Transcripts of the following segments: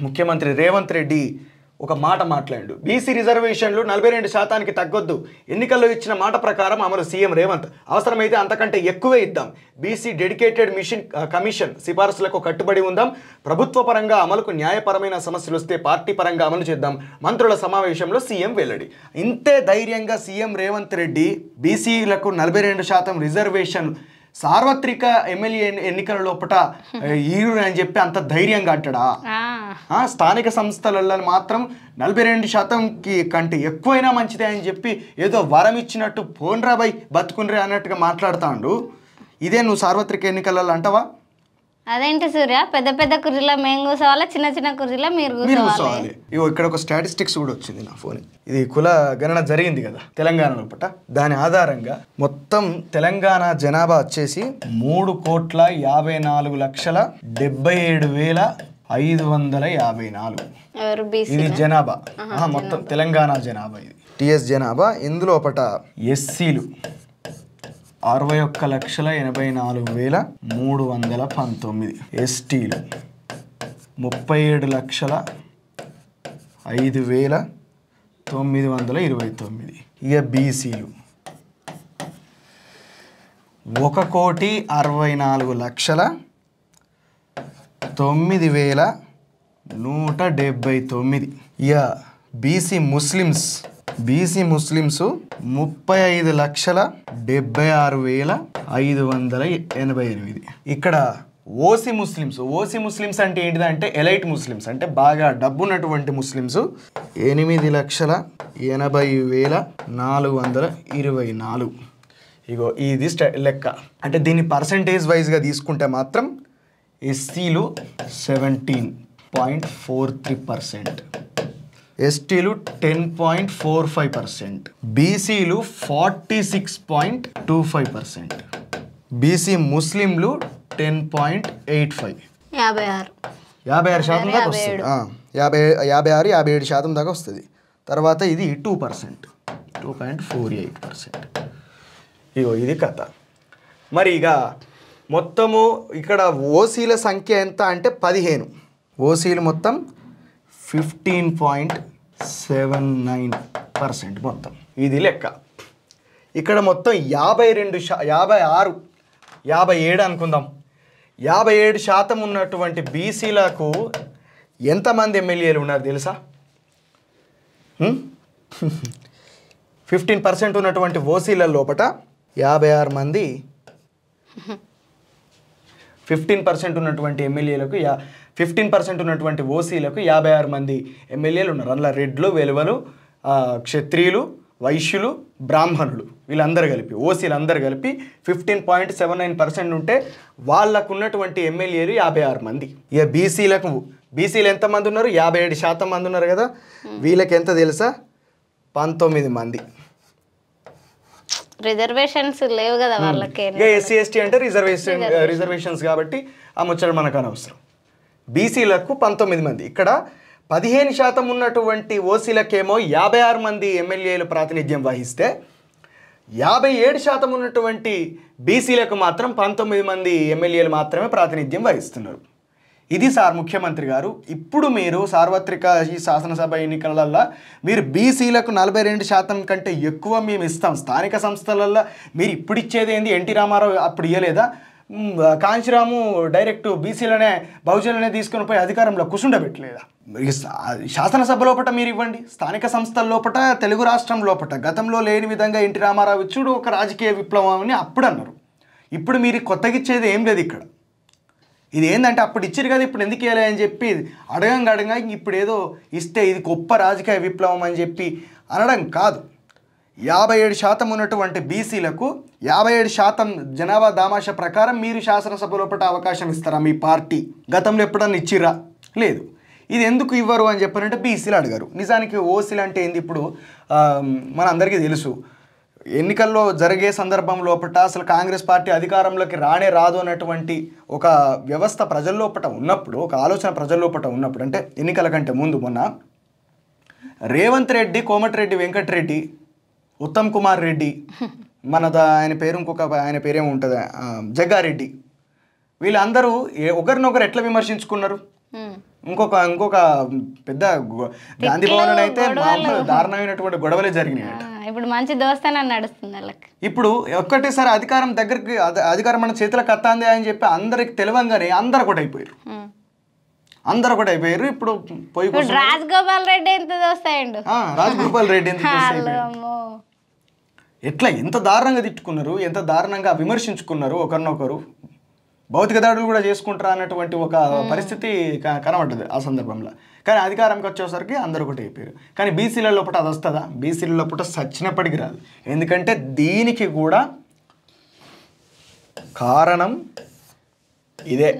ముఖ్యమంత్రి రేవంత్ రెడ్డి ఒక మాట మాట్లాడాడు. బీసీ రిజర్వేషన్లు 42% తగ్గొద్దు, ఎన్నికల్లో ఇచ్చిన మాట ప్రకారం అమలు. సీఎం రేవంత్ అవసరమైతే అంతకంటే ఎక్కువే ఇద్దాం. బీసీ డెడికేటెడ్ కమిషన్ సిఫార్సులకు కట్టుబడి ఉందాం. ప్రభుత్వ పరంగా అమలుకు న్యాయపరమైన సమస్యలు వస్తే పార్టీ పరంగా అమలు చేద్దాం. మంత్రుల సమావేశంలో సీఎం వెల్లడి. ఇంతే ధైర్యంగా సీఎం రేవంత్ రెడ్డి బీసీలకు 42% రిజర్వేషన్ సార్వత్రిక ఎమ్మెల్యే ఎన్నికల లోపల ఈరు అని చెప్పి అంత ధైర్యంగా అంటాడా? స్థానిక సంస్థలలో మాత్రం 42%కి కంటే ఎక్కువైనా మంచిదే అని చెప్పి ఏదో వరం ఇచ్చినట్టు పోన్రా బై బతుకున్రే అన్నట్టుగా మాట్లాడుతాండు. ఇదే నువ్వు సార్వత్రిక ఎన్నికలలో అంటావా? అదేంటి సూర్య, పెద్ద పెద్ద కుర్చీలో మేము కూర్చోవాలా, చిన్న చిన్న కుర్చీలో మీరు కూర్చోవాలి? ఇగో ఇక్కడ ఒక స్టాటిస్టిక్స్ కూడా వచ్చింది నా ఫోన్. ఇది కుల గణన జరిగింది కదా తెలంగాణలో పట. దాని ఆధారంగా మొత్తం తెలంగాణ జనాభా వచ్చేసి 3,57,554. ఇది జనాభా, మొత్తం తెలంగాణ జనాభా. ఇది టిఎస్ జనాభా. ఇందులో పట ఎస్సీలు 61,84,319, ఎస్టీలు 37,05,929, ఇక బీసీలు 1,64,9,179. ఇక బీసీ ముస్లిమ్స్ 35,76,588. ఇక్కడ ఓసీ ముస్లిమ్స్ అంటే ఏంటిదంటే ఎలైట్ ముస్లిమ్స్, అంటే బాగా డబ్బున్నటువంటి ముస్లిమ్స్ 8,80,424. ఇగో ఇది లెక్క. అంటే దీన్ని పర్సంటేజ్ వైజ్గా తీసుకుంటే మాత్రం ఎస్సీలు 17.43%, ఎస్టీలు 10.45%, బీసీలు 46.25%, బీసీ ముస్లింలు 10.85. 56% దాకా వస్తుంది. 56-57% దాకా వస్తుంది. తర్వాత ఇది 2%, 2.48%. ఇగో ఇది కథ. మరి ఇక మొత్తము ఇక్కడ ఓసీల సంఖ్య ఎంత అంటే 15. ఓసీలు మొత్తం 15.79% మొత్తం. ఇది లెక్క. ఇక్కడ మొత్తం 57 అనుకుందాం. 57% ఉన్నటువంటి బీసీలకు ఎంతమంది ఎమ్మెల్యేలు ఉన్నారు తెలుసా? 15% ఉన్నటువంటి ఓసీల లోపల 56 మంది, 15% ఉన్నటువంటి ఎమ్మెల్యేలకు 15% ఉన్నటువంటి ఓసీలకు 56 మంది ఎమ్మెల్యేలు ఉన్నారు. అందులో రెడ్లు, వెలువలు, క్షత్రియులు, వైశ్యులు, బ్రాహ్మణులు వీళ్ళందరూ కలిపి, ఓసీలు అందరూ కలిపి 15.79% ఉంటే వాళ్ళకు ఉన్నటువంటి ఎమ్మెల్యేలు 56 మంది. ఇక బీసీలు ఎంతమంది ఉన్నారు? 57% మంది ఉన్నారు కదా. వీళ్ళకి ఎంత తెలుసా? 19 మంది. రిజర్వేషన్స్ లేవు కదా వాళ్ళకి. ఎస్సీ ఎస్టీ అంటే రిజర్వేషన్స్ కాబట్టి ఆ ముచ్చట మనకు అనవసరం. బీసీలకు 19 మంది. ఇక్కడ 15% ఉన్నటువంటి ఓసీలకేమో 56 మంది ఎమ్మెల్యేలు ప్రాతినిధ్యం వహిస్తే 57% ఉన్నటువంటి బీసీలకు మాత్రం 19 మంది ఎమ్మెల్యేలు మాత్రమే ప్రాతినిధ్యం వహిస్తున్నారు. ఇది సార్ ముఖ్యమంత్రి గారు. ఇప్పుడు మీరు సార్వత్రిక ఈ శాసనసభ ఎన్నికలలో మీరు బీసీలకు 42% కంటే ఎక్కువ మేము ఇస్తాం. స్థానిక సంస్థలలో మీరు ఇప్పుడు ఇచ్చేది ఏంది? ఎన్టీ రామారావు అప్పుడు ఇవ్వలేదా? కాంచీరాము డైరెక్ట్ బీసీలనే బహుజనులనే తీసుకొని పోయి అధికారంలో కూర్చుండబెట్టలేదా? శాసనసభ లోపల మీరు ఇవ్వండి. స్థానిక సంస్థల లోపల, తెలుగు రాష్ట్రం లోపల గతంలో లేని విధంగా ఎన్టీ రామారావు ఇచ్చుడు ఒక రాజకీయ విప్లవం అని అప్పుడు అన్నారు. ఇప్పుడు మీరు కొత్తగా ఇచ్చేది ఏం లేదు ఇక్కడ. ఇది ఏంటంటే అప్పుడు ఇచ్చారు కదా, ఇప్పుడు ఎందుకు ఇవ్వలే అని చెప్పి అడగంగా ఇప్పుడు ఏదో ఇస్తే ఇది గొప్ప రాజకీయ విప్లవం అని చెప్పి అనడం కాదు. 57% ఉన్నటువంటి బీసీలకు 57% జనాభా దామాష ప్రకారం మీరు శాసనసభ లోపల అవకాశం ఇస్తారా? మీ పార్టీ గతంలో ఎప్పుడన్నా ఇచ్చిరా? లేదు. ఇది ఎందుకు ఇవ్వరు అని చెప్పారంటే బీసీలు అడిగారు. నిజానికి ఓసీలు అంటే ఏంది? ఇప్పుడు మన అందరికీ తెలుసు, ఎన్నికల్లో జరిగే సందర్భం లోపల అసలు కాంగ్రెస్ పార్టీ అధికారంలోకి రాదు అన్నటువంటి ఒక వ్యవస్థ ప్రజల లోపల ఉన్నప్పుడు, ఒక ఆలోచన ప్రజల లోపల ఉన్నప్పుడు, అంటే ఎన్నికల కంటే ముందు మొన్న రేవంత్ రెడ్డి, కోమటిరెడ్డి వెంకటరెడ్డి, ఉత్తమ్ కుమార్ రెడ్డి, ఆయన పేరు ఇంకొక ఆయన పేరేమో ఉంటుంది, జగ్గారెడ్డి, వీళ్ళందరూ ఒకరినొకరు ఎట్లా విమర్శించుకున్నారు? ఇంకొక పెద్ద గాంధీ భవన్ అయితే మామూలు దారుణమైనటువంటి గొడవలే జరిగినాయి. ఇప్పుడు మంచి దోస్తనే నడుస్తుంది వాళ్ళకి. ఇప్పుడు ఒక్కటేసారి అధికారం మన చేతులకు కత్తాంది అని చెప్పి అందరికి తెలియంగానే అందరు ఒకటి అయిపోయారు. ఇప్పుడు రాజగోపాల్ రెడ్డి ఎంత దోస్తాయండు, రాజగోపాల్ రెడ్డి ఎట్లా ఎంత దారుణంగా తిట్టుకున్నారు, ఎంత దారుణంగా విమర్శించుకున్నారు ఒకరినొకరు. భౌతిక దాడులు కూడా చేసుకుంటారా అన్నటువంటి ఒక పరిస్థితి కనబడ్డది ఆ సందర్భంలో. కానీ అధికారంకి వచ్చేసరికి అందరు ఒకటి అయిపోయారు. కానీ బీసీల లోపల అది వస్తుందా? బీసీల లోపల సచ్చినప్పటికీ రాదు. ఎందుకంటే దీనికి కూడా కారణం ఇదే,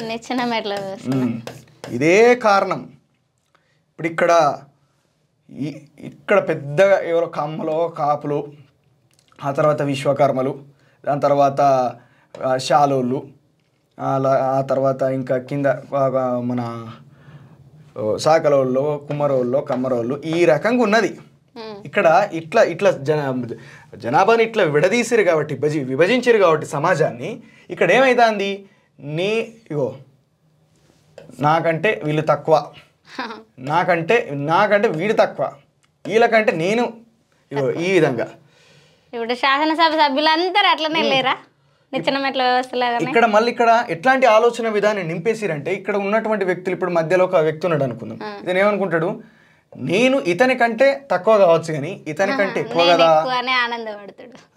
ఇదే కారణం. ఇప్పుడు ఇక్కడ పెద్దగా ఎవరో కమ్మలో కాపులు, ఆ తర్వాత విశ్వకర్మలు, దాని తర్వాత శాలోళ్ళు, ఆ తర్వాత ఇంకా కింద మన సాకలోళ్ళు, కుమ్మరోళ్ళు, కమ్మరోళ్ళు, ఈ రకంగా ఉన్నది. ఇక్కడ ఇట్లా జనాభాని ఇట్లా విడదీసిరు కాబట్టి, విభజించారు కాబట్టి సమాజాన్ని. ఇక్కడ ఏమైతుంది, ఇగో నాకంటే వీళ్ళు తక్కువ, నాకంటే వీడు తక్కువ, వీళ్ళకంటే నేను, ఇగో ఈ విధంగా. ఇప్పుడు శాసనసభ సభ్యులందరూ అట్లనే లేరా నిచ్చెనమెట్ల వ్యవస్థలాగా? ఇక్కడ ఎట్లాంటి ఆలోచన విధానం నింపేసిరంటే, ఇక్కడ ఉన్నటువంటి వ్యక్తులు, ఇప్పుడు మధ్యలో ఒక వ్యక్తి ఉన్నాడు అనుకుందాం, ఇతను ఏమనుకుంటాడు, నేను ఇతని కంటే తక్కువ కావచ్చు కానీ ఇతని కంటే ఎక్కువ కదా అని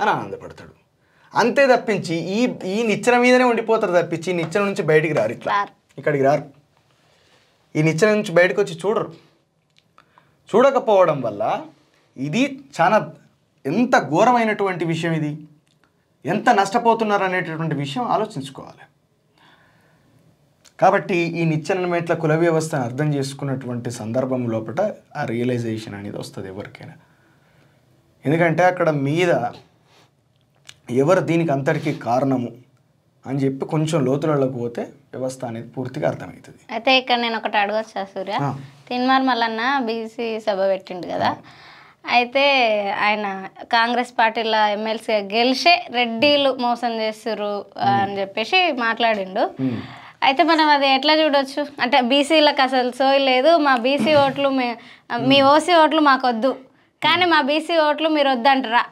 ఆనందపడతాడు. అంతే తప్పించి ఈ నిచ్చెన మీదనే ఉండిపోతారు తప్పించి ఈ నిచ్చెన నుంచి బయటికి రారు, ఇక్కడికి రారు. ఈ నిచ్చెన నుంచి బయటకు వచ్చి చూడకపోవడం వల్ల ఇది చాలా ఎంత ఘోరమైనటువంటి విషయం, ఇది ఎంత నష్టపోతున్నారు అనేటటువంటి విషయం ఆలోచించుకోవాలి. కాబట్టి ఈ నిచ్చెన మెట్ల కుల వ్యవస్థను అర్థం చేసుకున్నటువంటి సందర్భం లోపల ఆ రియలైజేషన్ అనేది వస్తుంది ఎవరికైనా. ఎందుకంటే అక్కడ మీద ఎవరు దీనికి అంతటికీ కారణము అని చెప్పి కొంచెం లోతులలోకి పోతే వ్యవస్థ అనేది పూర్తిగా అర్థమవుతుంది. అయితే ఇక్కడ నేను ఒకటి అడగొచ్చా సూర్య, తిన్మార్ మల్లన్న బీసీ సభ పెట్టిండు కదా, అయితే ఆయన కాంగ్రెస్ పార్టీలో ఎమ్మెల్సీగా గెలిచే రెడ్డిలు మోసం చేస్తురు అని చెప్పేసి మాట్లాడిండు. అయితే మనం అది ఎట్లా చూడొచ్చు అంటే, బీసీలకు అసలు సోయి లేదు, మా బీసీ ఓట్లు మీ ఓసీ ఓట్లు మాకొద్దు, కానీ మా బీసీ ఓట్లు మీరు వద్దంటారా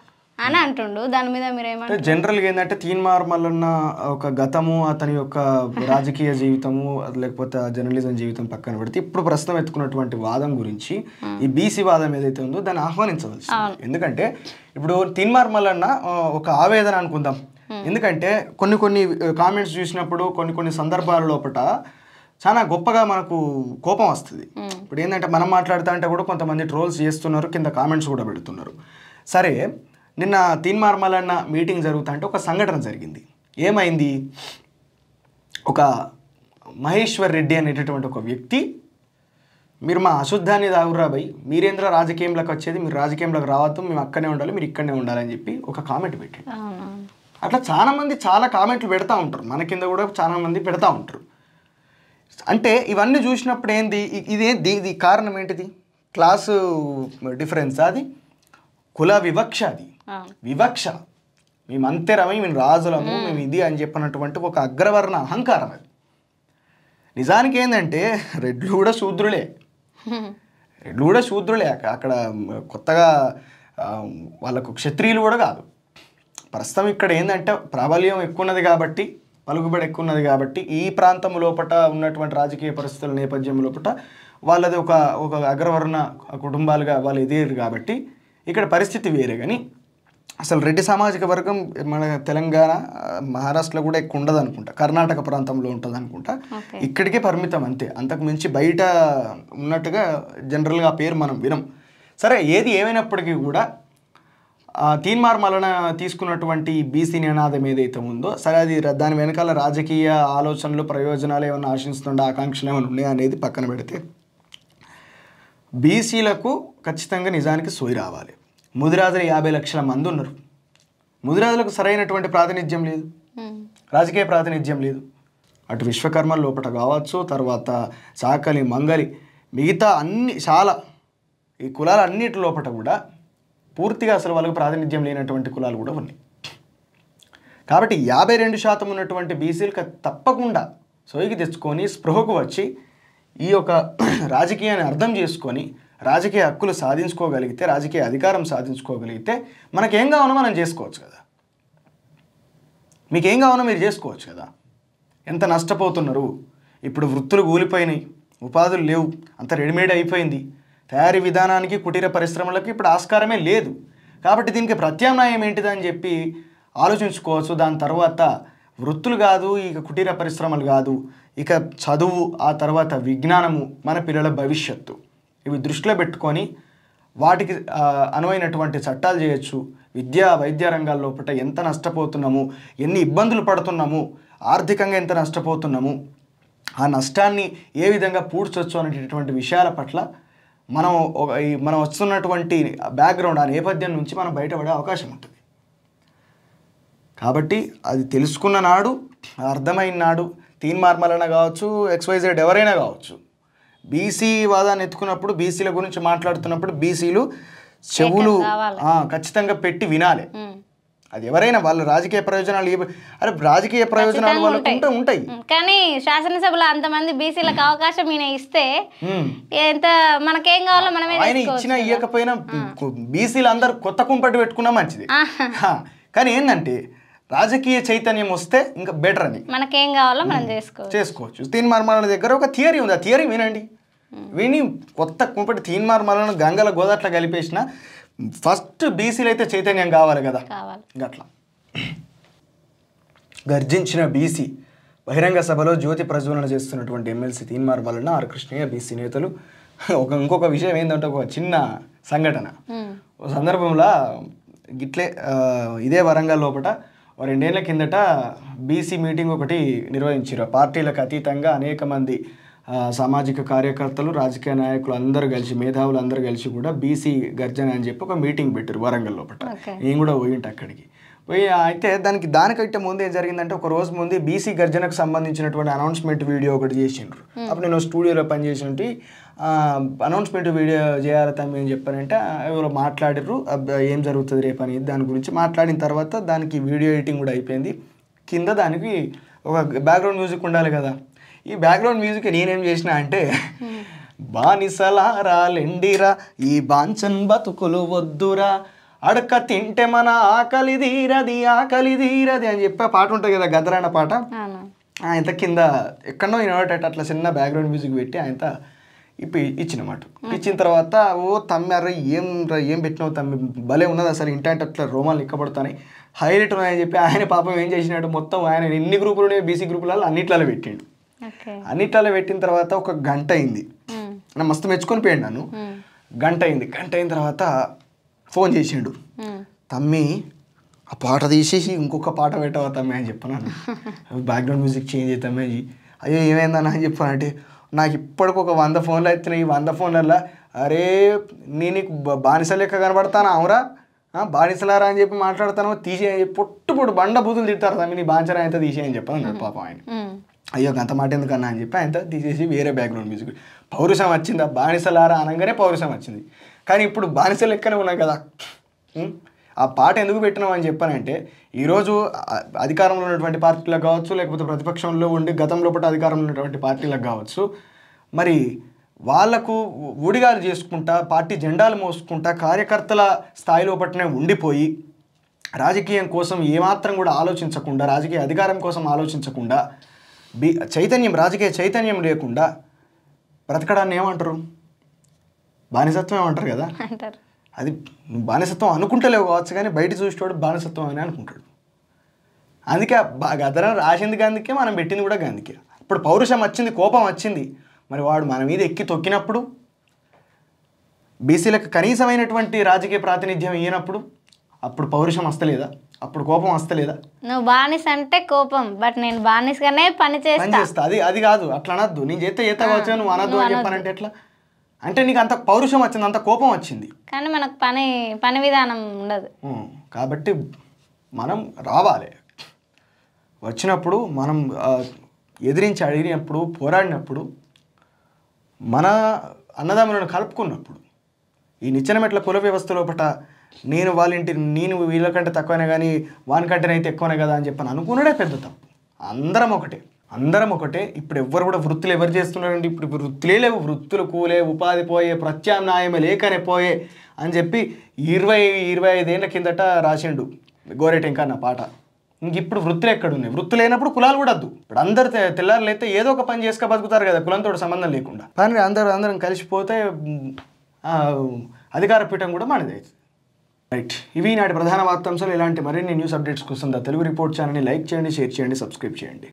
అని అంటుండు. దాని మీద మీరు ఏమంటారు? జనరల్గా ఏంటంటే తీన్మార్ మల్లన్న ఒక గతము, అతని యొక్క రాజకీయ జీవితము, లేకపోతే జర్నలిజం జీవితం పక్కన పెడితే ఇప్పుడు ప్రస్తుతం ఎత్తుకున్నటువంటి వాదం గురించి, ఈ బీసీ వాదం ఏదైతే ఉందో దాన్ని ఆహ్వానించవలసి. ఎందుకంటే ఇప్పుడు తీన్మార్ మల్లన్న ఒక ఆవేదన అనుకుందాం. ఎందుకంటే కొన్ని కామెంట్స్ చూసినప్పుడు కొన్ని సందర్భాల లోపల చాలా గొప్పగా మనకు కోపం వస్తుంది. ఇప్పుడు ఏంటంటే మనం మాట్లాడుతూ అంటే కూడా కొంతమంది ట్రోల్స్ చేస్తున్నారు, కింద కామెంట్స్ కూడా పెడుతున్నారు. సరే, నిన్న తీన్మార్ మల్లన్న మీటింగ్ జరుగుతా అంటే ఒక సంఘటన జరిగింది. ఏమైంది, ఒక మహేశ్వర్ రెడ్డి అనేటటువంటి ఒక వ్యక్తి, మీరు మా అశుద్ధాన్ని దాగురా బై, మీరేంద్ర రాజకీయంలోకి వచ్చేది, మీరు రాజకీయంలోకి రావద్దు, మేము అక్కడనే ఉండాలి, మీరు ఇక్కడనే ఉండాలని చెప్పి ఒక కామెంట్ పెట్టాడు. అట్లా చాలామంది చాలా కామెంట్లు పెడతా ఉంటారు, మన కింద కూడా చాలామంది పెడతా ఉంటారు. అంటే ఇవన్నీ చూసినప్పుడు ఏంది, ఇది కారణం ఏంటిది? క్లాసు డిఫరెన్స్, అది కుల వివక్ష, అది వివక్ష. మేము అంతేరమై, మేము రాజులము, మేము ఇది అని చెప్పినటువంటి ఒక అగ్రవర్ణ అహంకారం. అది నిజానికి ఏంటంటే రెడ్లు కూడా శూద్రులే, అక్కడ కొత్తగా వాళ్ళకు క్షత్రియులు కూడా కాదు. ప్రస్తుతం ఇక్కడ ఏంటంటే ప్రాబల్యం ఎక్కువ ఉన్నది కాబట్టి, పలుకుబడి ఎక్కువ ఉన్నది కాబట్టి, ఈ ప్రాంతం లోపల ఉన్నటువంటి రాజకీయ పరిస్థితుల నేపథ్యం లోపల వాళ్ళది ఒక అగ్రవర్ణ కుటుంబాలుగా వాళ్ళు ఎదిగారు కాబట్టి ఇక్కడ పరిస్థితి వేరే. కానీ అసలు రెడ్డి సామాజిక వర్గం మన తెలంగాణ, మహారాష్ట్రలో కూడా ఎక్కువ ఉండదు అనుకుంటా, కర్ణాటక ప్రాంతంలో ఉంటుంది అనుకుంటా, ఇక్కడికే పరిమితం అంతే. అంతకు మించి బయట ఉన్నట్టుగా జనరల్గా ఆ పేరు మనం వినం. సరే, ఏది ఏమైనప్పటికీ కూడా తీన్మార్ మల్లన్న తీసుకున్నటువంటి బీసీ నినాదం ఏదైతే ఉందో, సరే అది దాని వెనకాల రాజకీయ ఆలోచనలు, ప్రయోజనాలు ఏమైనా ఆశిస్తుండే, ఆకాంక్షలు ఏమైనా ఉన్నాయా అనేది పక్కన పెడితే, బీసీలకు ఖచ్చితంగా నిజానికి సోయి రావాలి. ముదిరాజులు 50 లక్షల మంది ఉన్నారు. ముదిరాజులకు సరైనటువంటి ప్రాతినిధ్యం లేదు, రాజకీయ ప్రాతినిధ్యం లేదు. అటు విశ్వకర్మ లోపల కావచ్చు, తర్వాత సాకలి, మంగలి, మిగతా అన్ని చాలా ఈ కులాలు అన్నిటి లోపల కూడా పూర్తిగా అసలు వాళ్ళకు ప్రాతినిధ్యం లేనటువంటి కులాలు కూడా ఉన్నాయి. కాబట్టి 52% ఉన్నటువంటి బీసీలకు తప్పకుండా సోయికి తెచ్చుకొని స్పృహకు వచ్చి ఈ యొక్క రాజకీయాన్ని అర్థం చేసుకొని రాజకీయ హక్కులు సాధించుకోగలిగితే, రాజకీయ అధికారం సాధించుకోగలిగితే మనకేం కావాలో మనం చేసుకోవచ్చు కదా. మీకేం కావాలో మీరు చేసుకోవచ్చు కదా. ఎంత నష్టపోతున్నారు, ఇప్పుడు వృత్తులు కూలిపోయినాయి, ఉపాధులు లేవు, అంత రెడీమేడ్ అయిపోయింది. తయారీ విధానానికి కుటీర పరిశ్రమలకు ఇప్పుడు ఆస్కారమే లేదు. కాబట్టి దీనికి ప్రత్యామ్నాయం ఏంటిదని చెప్పి ఆలోచించుకోవచ్చు. దాని తర్వాత వృత్తులు కాదు, ఇక కుటీర పరిశ్రమలు కాదు, ఇక చదువు, ఆ తర్వాత విజ్ఞానము, మన పిల్లల భవిష్యత్తు, ఇవి దృష్టిలో పెట్టుకొని వాటికి అనువైనటువంటి చట్టాలు చేయొచ్చు. విద్యా వైద్య రంగాల లోపల ఎంత నష్టపోతున్నాము, ఎన్ని ఇబ్బందులు పడుతున్నాము, ఆర్థికంగా ఎంత నష్టపోతున్నాము, ఆ నష్టాన్ని ఏ విధంగా పూడ్చొచ్చు అనేటటువంటి విషయాల పట్ల మనం వస్తున్నటువంటి బ్యాక్గ్రౌండ్, ఆ నేపథ్యం నుంచి మనం బయటపడే అవకాశం ఉంటుంది. కాబట్టి అది తెలుసుకున్న నాడు, అర్థమైన నాడు తీన్మార్ మల్లన్న కావచ్చు, XYZ ఎవరైనా కావచ్చు, బీసీ వాదాన్ని ఎత్తుకున్నప్పుడు, బీసీల గురించి మాట్లాడుతున్నప్పుడు బీసీలు చెవులు ఖచ్చితంగా పెట్టి వినాలి. అది ఎవరైనా వాళ్ళ రాజకీయ ప్రయోజనాలు, రాజకీయ ప్రయోజనాలు వాళ్ళకు ఉంటాయి. కానీ శాసనసభలో అంతమంది బీసీలకు అవకాశం ఈయన ఇస్తే ఎంత మనకేం కావాలో మనమే ఆయన ఇచ్చినా ఇవ్వకపోయినా బీసీలు అందరు కొత్త కుంపటి పెట్టుకున్నా మంచిది. కానీ ఏంటంటే రాజకీయ చైతన్యం వస్తే ఇంకా బెటర్ అని, మనకేం కావాలో మనం చేసుకోవచ్చు. తీన్మార్ మల్లన్న దగ్గర ఒక థియరీ ఉంది, ఆ థియరీ వినండి. విని కొత్త కుంపటి తీన్మార్ మల్లన్న గంగల గోదాట్ల కలిపేసిన ఫస్ట్ బీసీలు అయితే చైతన్యం కావాలి కదా. గట్లా గర్జించిన బీసీ బహిరంగ సభలో జ్యోతి ప్రజ్వలన చేస్తున్నటువంటి MLC Teenmar Mallanna, R Krishnaiah, BC నేతలు. ఇంకొక విషయం ఏంటంటే, ఒక చిన్న సంఘటన. ఒక సందర్భంలో గిట్లే ఇదే వరంగల్ లోపల 2 ఏళ్ల కిందట బీసీ మీటింగ్ ఒకటి నిర్వహించారు. పార్టీలకు అతీతంగా అనేక మంది సామాజిక కార్యకర్తలు, రాజకీయ నాయకులు అందరూ కలిసి, మేధావులు అందరూ కలిసి కూడా బీసీ గర్జన అని చెప్పి ఒక మీటింగ్ పెట్టారు వరంగల్ లోపల. నేను కూడా పోయింటే అక్కడికి పోయి, అయితే దానికంటే ముందు ఏం జరిగిందంటే, ఒక రోజు ముందు బీసీ గర్జనకు సంబంధించినటువంటి అనౌన్స్మెంట్ వీడియో ఒకటి చేసిండ్రు. అప్పుడు నేను స్టూడియోలో పనిచేసినట్టు అనౌన్స్మెంట్ వీడియో చేయాలి తమ్మి అని చెప్పానంటే, ఎవరో మాట్లాడిర్రు ఏం జరుగుతుంది రేపు అని. దాని గురించి మాట్లాడిన తర్వాత దానికి వీడియో ఎడిటింగ్ కూడా అయిపోయింది. కింద దానికి ఒక బ్యాక్గ్రౌండ్ మ్యూజిక్ ఉండాలి కదా. ఈ బ్యాక్గ్రౌండ్ మ్యూజిక్ నేనేం చేసిన అంటే, బానిసలారా లెండిరా ఈ బాంచన్ బతుకులు వద్దురా, అడక తింటే మన ఆకలి తీరది అని చెప్పి పాట ఉంటుంది కదా, గదరాన పాట. ఆయన కింద ఎక్కడో వినబడేట అట్లా చిన్న బ్యాక్గ్రౌండ్ మ్యూజిక్ పెట్టి ఆయన ఇచ్చినమాట. ఇచ్చిన తర్వాత ఓ తమ్మి అరే ఏం పెట్టినావు తమ్మి, భలే ఉన్నది అసలు, ఇంటంటే అట్లా రోమాలు నిక్కబడుతున్నాయి, హైలైట్ ఉన్నాయని చెప్పి ఆయన పాపం ఏం చేసినాడు, మొత్తం ఆయన ఎన్ని గ్రూపులు ఉన్నాయి బీసీ గ్రూపులలో అన్నిట్లలో పెట్టిండు. అన్నిట్లలో పెట్టిన తర్వాత ఒక గంట అయింది. మస్తు మెచ్చుకొని పోయాడు నన్ను. గంట అయిన తర్వాత ఫోన్ చేసిండు, తమ్మి ఆ పాట తీసేసి ఇంకొక పాట పెట్టవా తమ్మి అని చెప్పాను. బ్యాక్గ్రౌండ్ మ్యూజిక్ చేంజ్ అవుతామే. అయ్యో ఏమైందని అని చెప్పానంటే, నాకు ఇప్పటికొక 100 ఫోన్లు అవుతున్నాయి. ఈ 100 ఫోన్లలో అరే నేను బానిస లెక్క కనబడతాను, అవురా బానిసలారా అని చెప్పి మాట్లాడతాను, తీసేయని చెప్పి పొట్టు బండ బూతులు తిడతారు తమ్మి, నీ బాంచరా అయితే తీసేయని చెప్పాను పాపం ఆయన. అయ్యో అంత మాట ఎందుకన్నా అని చెప్పి ఆయన తీసేసి వేరే బ్యాక్గ్రౌండ్ మ్యూజిక్. పౌరుషం వచ్చింది, బానిసలారా అనగానే పౌరుషం వచ్చింది. కానీ ఇప్పుడు బానిస లెక్కనే ఉన్నాయి కదా. ఆ పాట ఎందుకు పెట్టినాం అని చెప్పానంటే, ఈరోజు అధికారంలో ఉన్నటువంటి పార్టీలకు కావచ్చు, లేకపోతే ప్రతిపక్షంలో ఉండి గతంలో పాటు అధికారంలో ఉన్నటువంటి పార్టీలకు కావచ్చు, మరి వాళ్లకు ఊడిగాలు చేసుకుంటా, పార్టీ జెండాలు మోసుకుంటా, కార్యకర్తల స్థాయిలో పట్టునే ఉండిపోయి, రాజకీయం కోసం ఏమాత్రం కూడా ఆలోచించకుండా, రాజకీయ అధికారం కోసం ఆలోచించకుండా, రాజకీయ చైతన్యం లేకుండా బ్రతకడాన్ని ఏమంటారు, బానిసత్వం ఏమంటారు కదా. అది బానిసత్వం అనుకుంటలేవు కావచ్చు, కానీ బయట చూసేవాడు బానిసత్వం అని అనుకుంటాడు. అందుకే గదరం రాసింది గాంధీకే, మనం పెట్టింది కూడా గాంధీకే. ఇప్పుడు పౌరుషం వచ్చింది, కోపం వచ్చింది, మరి వాడు మన మీద ఎక్కి తొక్కినప్పుడు, బీసీలకు కనీసమైనటువంటి రాజకీయ ప్రాతినిధ్యం ఇయ్యనప్పుడు అప్పుడు పౌరుషం వస్తలేదా, అప్పుడు కోపం వస్తలేదా? నువ్వు బానిస అంటే కోపం, బట్ నేను బానిసగానే పని చేస్తా. అది కాదు, అట్లా అనద్దు. నేను చేస్తే కావచ్చు, నువ్వు అనద్దు అని చెప్పానంటే ఎట్లా? అంటే నీకు అంత పౌరుషం వచ్చింది, అంత కోపం వచ్చింది, కానీ మనకు పని విధానం ఉండదు. కాబట్టి మనం రావాలి. వచ్చినప్పుడు మనం ఎదిరించి అడిగినప్పుడు, పోరాడినప్పుడు, మన అన్నదమ్ములను కలుపుకున్నప్పుడు, ఈ నిచ్చెనమెట్ల కుల వ్యవస్థ లోపల నేను వీళ్ళకంటే తక్కువనే కానీ వానికంటేనైతే ఎక్కువనే కదా అని చెప్పని అనుకున్నాడే పెద్ద తప్పు. అందరం ఒకటే. అందరం ఒకటే. ఇప్పుడు ఎవ్వరు కూడా వృత్తులు ఎవరు చేస్తున్నారండి? ఇప్పుడు వృత్తులే లేవు, వృత్తులు కూలే, ఉపాధి పోయే, ప్రత్యామ్నాయమే లేకనే పోయే అని చెప్పి 20-25 ఏళ్ళ కిందట రాసిండు గోరెటెంక అన్న పాట. ఇంక ఇప్పుడు వృత్తులు ఎక్కడున్నాయి? వృత్తులు లేనప్పుడు కులాలు కూడా వద్దు. ఇప్పుడు అందరు తెల్లారులు అయితే ఏదో ఒక పని చేసుక బతుకుతారు కదా, కులంతో సంబంధం లేకుండా. కానీ అందరం కలిసిపోతే అధికార పీఠం కూడా మనది అవుతుంది. రైట్, ఇవి నాటి ప్రధాన వార్తాంశాలు. ఇలాంటి మరిన్ని న్యూస్ అప్డేట్స్ కోసం తెలుగు రిపోర్ట్ ఛానల్ని లైక్ చేయండి, షేర్ చేయండి, సబ్స్క్రైబ్ చేయండి.